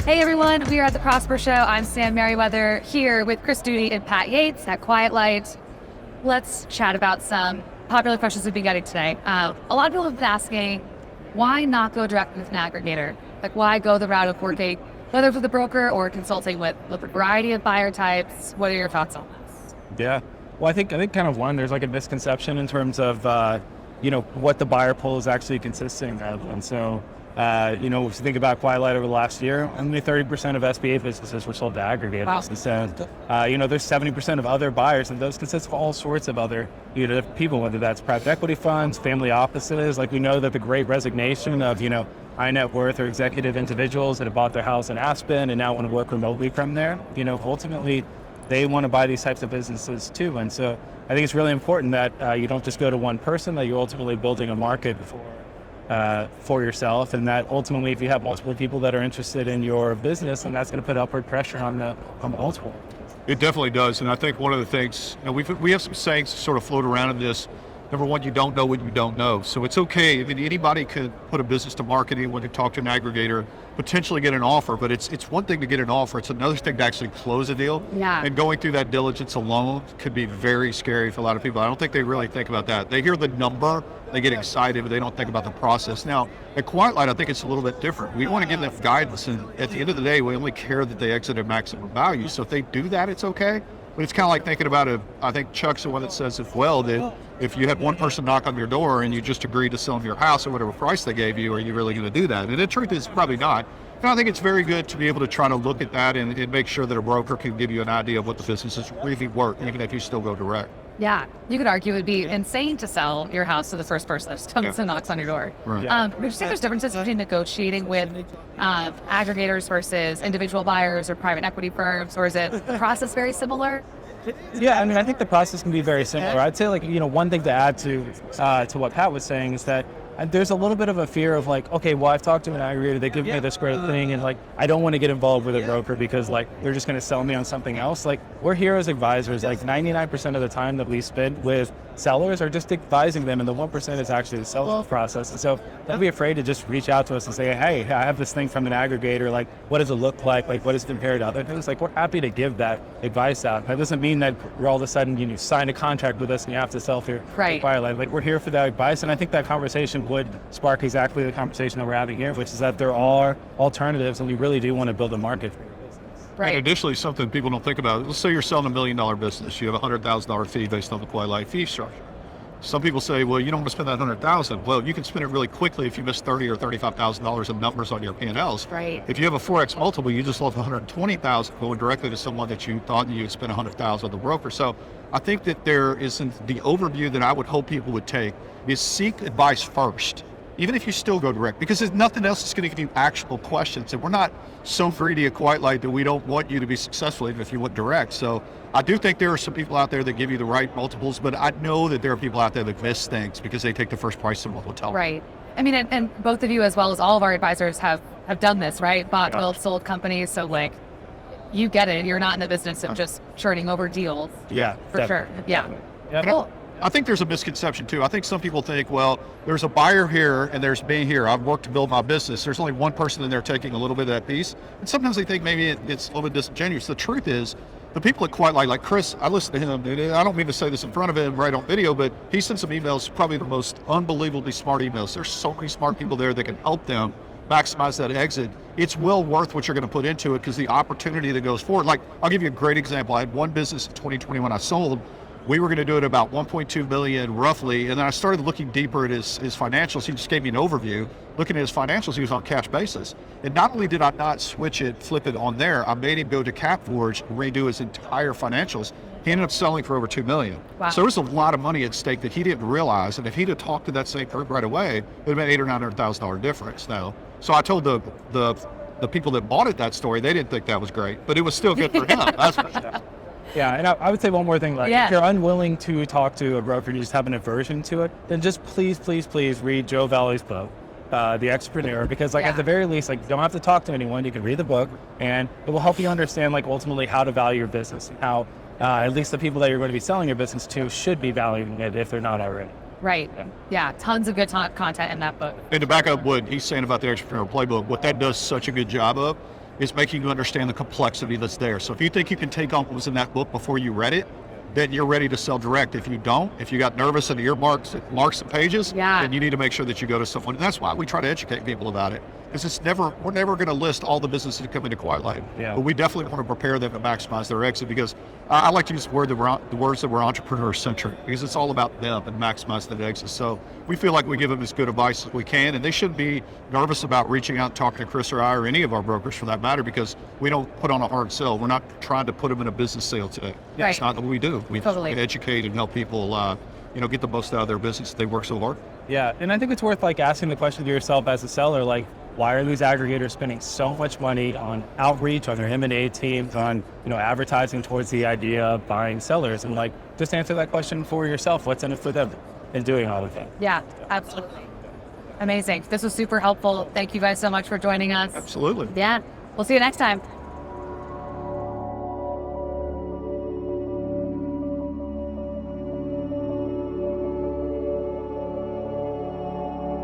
Hey everyone, we are at the Prosper Show. I'm Sam Merriweather here with Chris Doody and Pat Yates at Quiet Light. Let's chat about some popular questions we've been getting today. A lot of people have been asking, why not go direct with an aggregator? Like, why go the route of working, whether with a broker or consulting with a variety of buyer types? What are your thoughts on this? Yeah. Well, I think kind of one, there's like a misconception in terms of, what the buyer pool is actually consisting of. And so, if you think about Quiet Light over the last year, only 30% of SBA businesses were sold to aggregators. Wow. And so, there's 70% of other buyers, and those consist of all sorts of other people, whether that's private equity funds, family offices. Like, we know that the great resignation of, high net worth or executive individuals that have bought their house in Aspen and now want to work remotely from there, ultimately they want to buy these types of businesses too. And so I think it's really important that you don't just go to one person, that you're ultimately building a market for yourself, and that ultimately if you have multiple people that are interested in your business, then that's going to put upward pressure on the multiple. It definitely does, and I think one of the things, we have some sayings sort of float around in this. Number one, you don't know what you don't know. So it's okay. I mean, anybody could put a business to market, anyone can talk to an aggregator, potentially get an offer, but it's one thing to get an offer. It's another thing to actually close a deal. Yeah. And going through that diligence alone could be very scary for a lot of people. I don't think they really think about that. They hear the number, they get excited, but they don't think about the process. Now, at Quiet Light, I think it's a little bit different. We want to give them guidance, and at the end of the day, we only care that they exit at maximum value. So if they do that, it's okay. But it's kind of like thinking about it. I think Chuck's the one that says it well, that if you had one person knock on your door and you just agreed to sell them your house at whatever price they gave you, are you really going to do that? And the truth is probably not. And I think it's very good to be able to try to look at that and make sure that a broker can give you an idea of what the business is really worth, even if you still go direct. Yeah, you could argue it would be insane to sell your house to the first person that comes and knocks on your door. Right. Would you say there's differences between negotiating with aggregators versus individual buyers or private equity firms, or is it the process very similar? Yeah, I mean, I think the process can be very similar. I'd say, one thing to add to what Pat was saying is that there's a little bit of a fear of okay, well, I've talked to an aggregator, they give me this great thing, and I don't want to get involved with a broker because they're just going to sell me on something else. We're here as advisors. 99% of the time that we spend with sellers are just advising them, and the 1% is actually the sales process. And so don't be afraid to just reach out to us and say, hey, I have this thing from an aggregator. What does it look like? What does it compare to other things? We're happy to give that advice out. That doesn't mean that we're all of a sudden, you sign a contract with us and you have to sell through Quiet Light. We're here for that advice, and I think that conversation would spark exactly the conversation that we're having here, which is that there are alternatives, and we really do want to build a market for your business. Right. And additionally, something people don't think about, let's say you're selling $1 million business, you have a $100,000 fee based on the Quiet Light fee structure. Some people say, well, you don't want to spend that $100,000. Well, you can spend it really quickly if you miss $30,000 or $35,000 of numbers on your P&Ls. Right. If you have a 4X multiple, you just lost $120,000 going directly to someone that you thought you would spend $100,000 on the broker. So I think that there isn't the overview that I would hope people would take is seek advice first, even if you still go direct, because there's nothing else that's going to give you actionable questions. And we're not so greedy at Quiet Light that we don't want you to be successful even if you went direct. So I do think there are some people out there that give you the right multiples, but I know that there are people out there that miss things because they take the first price someone will tell them. Right. I mean, and both of you, as well as all of our advisors, have done this, right? Bought, built, sold companies. So you get it. You're not in the business of just churning over deals. Yeah, for definitely. sure. Yeah. Cool. I think there's a misconception too. I think some people think, well, there's a buyer here and there's me here. I've worked to build my business. There's only one person in there taking a little bit of that piece. And sometimes they think maybe it's a little bit disingenuous. The truth is, the people at Quiet Light, like Chris, I listen to him, and I don't mean to say this in front of him right on video, but he sent some emails, probably the most unbelievably smart emails. There's so many smart people there that can help them maximize that exit. It's well worth what you're going to put into it because the opportunity that goes forward. I'll give you a great example. I had one business in 2021 I sold. We were going to do it about 1.2 million roughly, and then I started looking deeper at his financials. He just gave me an overview. Looking at his financials, he was on cash basis. And not only did I not flip it on there, I made him go to CapForge, redo his entire financials. He ended up selling for over $2 million. Wow. So there was a lot of money at stake that he didn't realize, and if he'd have talked to that same group right away, it would have been $800,000 or $900,000 difference now. So I told the people that bought it that story, they didn't think that was great, but it was still good for him. That's for sure. Yeah, and I would say one more thing. If you're unwilling to talk to a broker and you just have an aversion to it, then just please read Joe Valley's book, The Entrepreneur, because at the very least, you don't have to talk to anyone. You can read the book, and it will help you understand ultimately how to value your business and how at least the people that you're going to be selling your business to should be valuing it if they're not already. Right. Yeah. Tons of good content in that book. And to back up what he's saying about the Entrepreneur Playbook, what that does such a good job of is making you understand the complexity that's there. So if you think you can take on what was in that book before you read it, then you're ready to sell direct. If you don't, if you got nervous and the marks the pages, then you need to make sure that you go to someone. And that's why we try to educate people about it. Because we're never going to list all the businesses that come into Quiet Light. But we definitely want to prepare them to maximize their exit, because I like to use the words that we're entrepreneur centric, because it's all about them and maximizing their exit. So we feel like we give them as good advice as we can, and they shouldn't be nervous about reaching out and talking to Chris or I or any of our brokers for that matter, because we don't put on a hard sell. We're not trying to put them in a business sale today. Right. It's not what we do. We educate and help people get the most out of their business. They work so hard. Yeah, and I think it's worth like asking the question to yourself as a seller, like, why are these aggregators spending so much money on outreach, on their M&A teams, on advertising towards the idea of buying sellers? And like, just answer that question for yourself. What's in it for them in doing all of that? Yeah, absolutely. Amazing. This was super helpful. Thank you guys so much for joining us. Absolutely. Yeah. We'll see you next time.